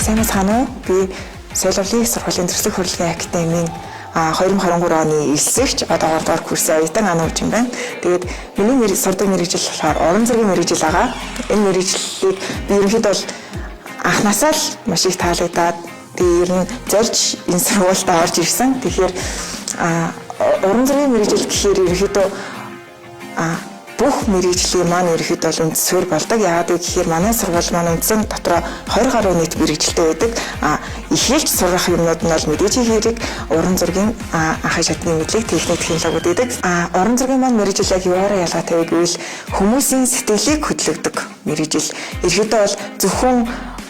сайн байна уу? Би Солирлын сургуулийн төслийн хөдөлгөөний академийн 2023 оны элсэгч одоо 2 дугаар курсын оюутан анууч юм байна. Тэгээд миний сурдаг мэргэжил болохоор уран зургийн мэргэжил байгаа. Энэ мэргэжлийг би ерөнхийдөө бол анхнаасаа л маш их таалагдаад тэр нь зорж энэ сургуульд орж ирсэн. Тэгэхээр уран зургийн мэргэжил гэхээр ерөнхийдөө бүх мэргэжлийн маань ерөнхийдөө бол үндсвэр болдог. Яагаад гэвэл манай сургууль маань үндсэн дотроо 20 гаруй нийт мэргэжилтэй байдаг. Ихэлж сургах юмнууд нь бол мэдээж хэрэг уран зургийн анхны шатны мэдлэг, техник технологиуд байдаг. Уран зургийн маань мэргэжил яг юуаараа ялгаатай вэ гэвэл хүмүүсийн сэтгэлийг хөдөлгдөг мэргэжил. Ерөнхийдөө бол зөвхөн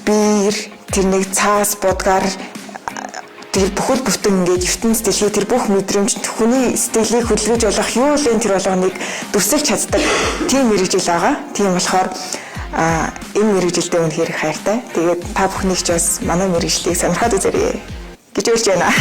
биер тэр нэг цаас будгаар тэр бүхэл бүтэн ингээд ертөнц дэлхий тэр бүх мэдрэмж хүний сэтгэлийг хөдөлгөж болох юу вэ тэр болгоныг дүрсэлж чаддаг тийм мэргэжил байгаа. Тийм болохоор энэ мэргэжилтэй үнэхээр хайртай. Тэгээд та бүхнийг ч бас манай мэргэжлийг сонирхоод үзээрэй гэж хэлж байна.